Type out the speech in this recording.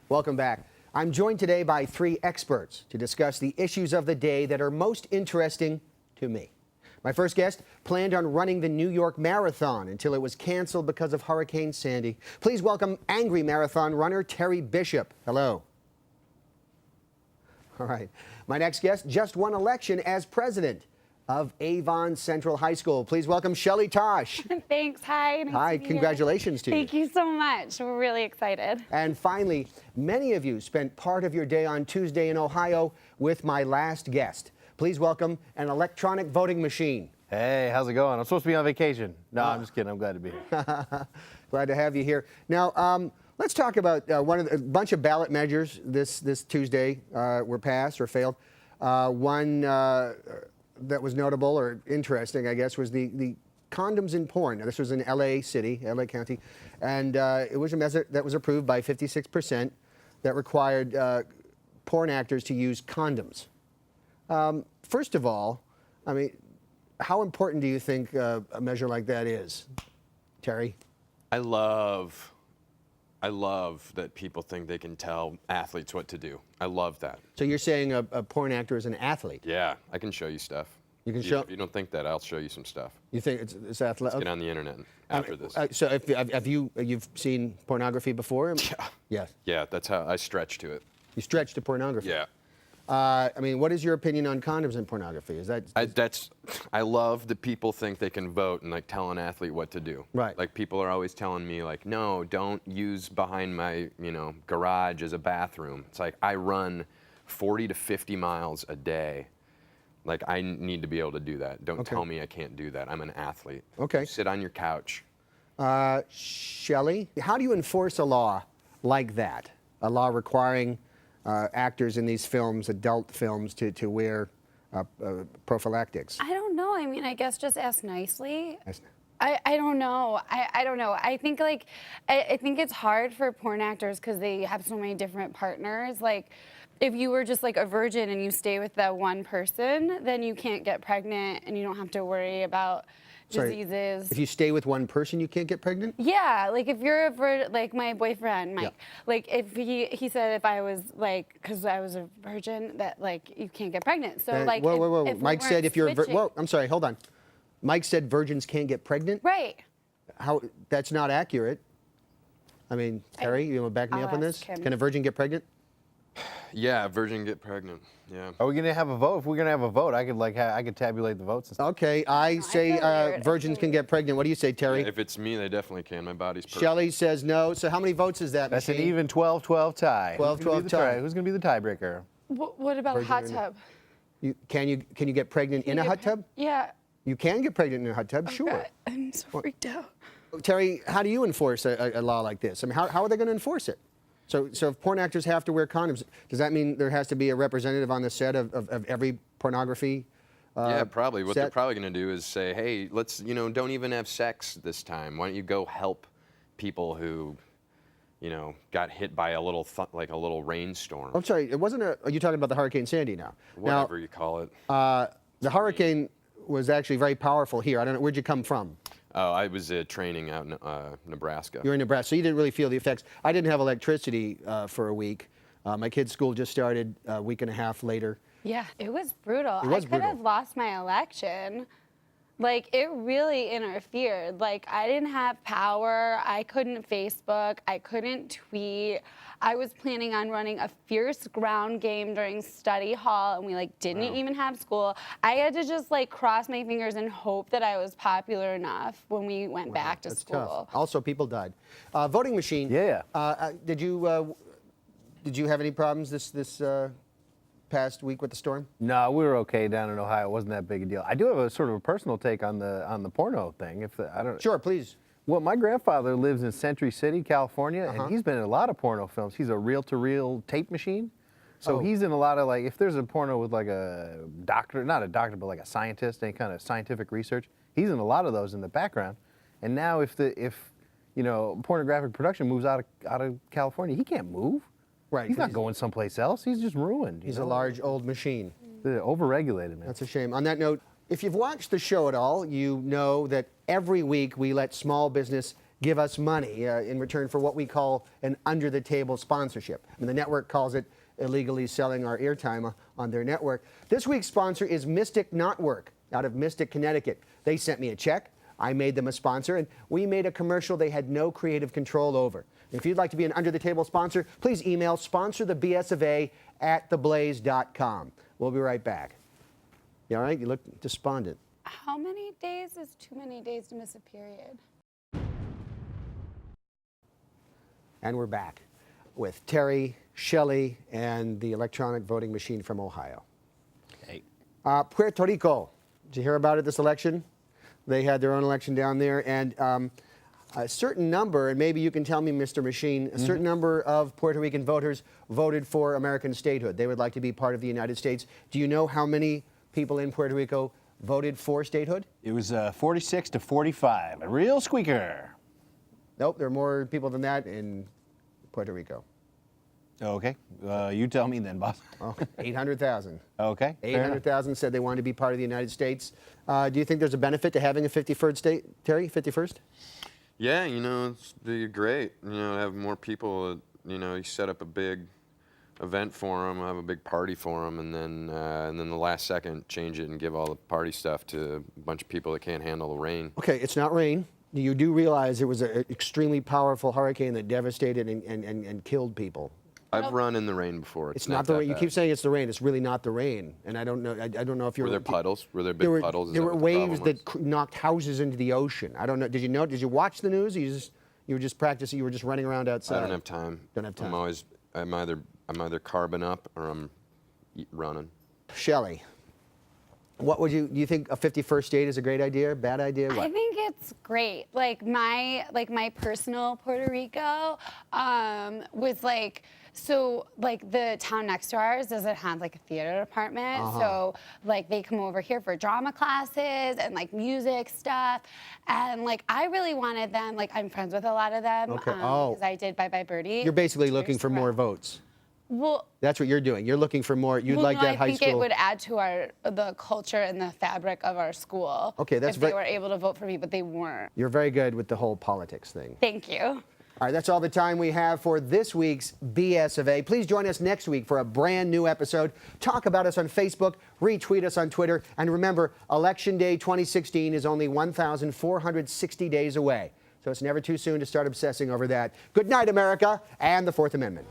Welcome back. I'm joined today by three experts to discuss the issues of the day that are most interesting to me. My first guest planned on running the New York Marathon until it was canceled because of Hurricane Sandy. Please welcome angry marathon runner Terry Bishop. Hello. All right. My next guest just won election as president of Avon Central High School. Please welcome Shelley Tosh. Thanks. Hi. Nice Hi. to be Congratulations to you. Thank you so much. We're really excited. And finally, many of you spent part of your day on Tuesday in Ohio with my last guest. Please welcome an electronic voting machine. Hey, how's it going? I'm supposed to be on vacation. No, I'm just kidding. I'm glad to be here. Glad to have you here. Now, let's talk about a bunch of ballot measures this Tuesday were passed or failed. One that was notable or interesting, I guess, was the condoms in porn. Now, this was in LA City, LA County, and it was a measure that was approved by 56% that required porn actors to use condoms. First of all, I mean, how important do you think a measure like that is, Terry? I love that people think they can tell athletes what to do. I love that. So you're saying a porn actor is an athlete? Yeah, I can show you stuff. You can show? If you don't think that, I'll show you some stuff. You think it's athletic? Let's get on the internet after this. So you've seen pornography before? Yeah. Yes. Yeah, that's how I stretch to it. You stretch to pornography? Yeah. I mean, what is your opinion on condoms and pornography? Is that? I love that people think they can vote and like tell an athlete what to do. Right. Like people are always telling me like, no, don't use behind my garage as a bathroom. It's like I run 40 to 50 miles a day. Like I need to be able to do that. Don't tell me I can't do that. I'm an athlete. Okay. Sit on your couch. Shelley, how do you enforce a law like that? A law requiring actors in these films, adult films, to wear prophylactics? I don't know. I mean, I guess just ask nicely. I don't know. I don't know. I think I think it's hard for porn actors because they have so many different partners. Like, if you were just like a virgin and you stay with that one person, then you can't get pregnant and you don't have to worry about diseases. If you stay with one person, you can't get pregnant? Yeah, like if you're like my boyfriend, Mike, like if he said if I was like, because I was a virgin, that like you can't get pregnant. So like, whoa. If Mike said if you're whoa, I'm sorry, hold on. Mike said virgins can't get pregnant? Right. How? That's not accurate. I mean, Terry, you want to back me up on this? Can a virgin get pregnant? Yeah, a virgin get pregnant. Yeah. Are we gonna have a vote? If we're gonna have a vote, I could tabulate the votes and stuff. Okay, I say virgins can get pregnant. What do you say, Terry? Yeah, if it's me, they definitely can. My body's perfect. Shelley says no. So how many votes is that? That's machine? an even 12-12 tie. 12-12 tie. Who's gonna be the tiebreaker? What about a hot tub? Can you get pregnant in a hot tub? Yeah. You can get pregnant in a hot tub, sure. God, I'm so freaked out. Terry, how do you enforce a law like this? I mean, how are they going to enforce it? So if porn actors have to wear condoms, does that mean there has to be a representative on the set of every pornography? Yeah, probably. What set? they're probably going to do is say, hey, let's, don't even have sex this time. Why don't you go help people who, got hit by a little, like a little rainstorm. I'm sorry, it wasn't are you talking about the Hurricane Sandy now? Whatever you call it. The hurricane was actually very powerful here. I don't know, where'd you come from? Oh, I was training out in Nebraska. You're in Nebraska, so you didn't really feel the effects. I didn't have electricity for a week. My kid's school just started a week and a half later. Yeah, it was brutal. It was I could have lost my election. Like, it really interfered. Like, I didn't have power. I couldn't Facebook. I couldn't tweet. I was planning on running a fierce ground game during study hall, and we didn't even have school. I had to just cross my fingers and hope that I was popular enough when we went back to school. Tough. Also, people died. Voting machine. Yeah. Did you have any problems this past week with the storm? No, we were okay down in Ohio. It wasn't that big a deal. I do have a sort of a personal take on the porno thing. Sure, please. Well, my grandfather lives in Century City, California, and he's been in a lot of porno films. He's a reel-to-reel tape machine. So he's in a lot of if there's a porno with a doctor, not a doctor, but a scientist, any kind of scientific research, he's in a lot of those in the background. And now if pornographic production moves out of California, he can't move. Right. He's not going someplace else. He's just ruined. He's a large old machine. They're overregulated, man. That's a shame. On that note, if you've watched the show at all, you know that every week we let small business give us money in return for what we call an under-the-table sponsorship. I mean, the network calls it illegally selling our airtime on their network. This week's sponsor is Mystic Knotwork out of Mystic, Connecticut. They sent me a check. I made them a sponsor, and we made a commercial they had no creative control over. If you'd like to be an under-the-table sponsor, please email sponsorthebsofA@theblaze.com. We'll be right back. You all right? You look despondent. How many days is too many days to miss a period? And we're back with Terry, Shelley, and the electronic voting machine from Ohio. Hey. Puerto Rico. Did you hear about it, this election? They had their own election down there, and a certain number, and maybe you can tell me, Mr. Machine, a certain number of Puerto Rican voters voted for American statehood. They would like to be part of the United States. Do you know how many people in Puerto Rico voted for statehood? It was 46 to 45, a real squeaker. Nope, there are more people than that in Puerto Rico. Okay, you tell me then, boss. Oh, 800,000. Okay, fair enough. 800,000 said they wanted to be part of the United States. Do you think there's a benefit to having a 51st state, Terry, 51st? Yeah, you know, it's be great. You know, have more people. You know, you set up a big event for them, have a big party for them, and then the last second change it and give all the party stuff to a bunch of people that can't handle the rain. Okay, it's not rain. You do realize it was an extremely powerful hurricane that devastated and killed people. I've run in the rain before. It's not the rain. You keep saying it's the rain. It's really not the rain. And I don't know. I don't know if you're. Were there puddles? Were there big puddles? Is There that were what the problem waves was? that knocked houses into the ocean. I don't know. Did you know? Did you watch the news? Or you were just practicing. You were just running around outside. I don't have time. Don't have time. I'm either carbon up or I'm running. Shelley, what would do you think a 51st state is a great idea? Bad idea? What? I think it's great. Like my personal Puerto Rico was like. So, like, the town next to ours doesn't have, like, a theater department. So, like, they come over here for drama classes and, like, music stuff. And, like, I really wanted them. Like, I'm friends with a lot of them. Okay. Because I did Bye Bye Birdie. You're basically looking for more votes. Well, That's what you're doing. You're looking for more. You'd well, like no, that I high think school. it would add to the culture and the fabric of our school. Okay, that's if they very- were able to vote for me, but they weren't. You're very good with the whole politics thing. Thank you. All right, that's all the time we have for this week's BS of A. Please join us next week for a brand new episode. Talk about us on Facebook, retweet us on Twitter, and remember, Election Day 2016 is only 1,460 days away. So it's never too soon to start obsessing over that. Good night, America, and the Fourth Amendment.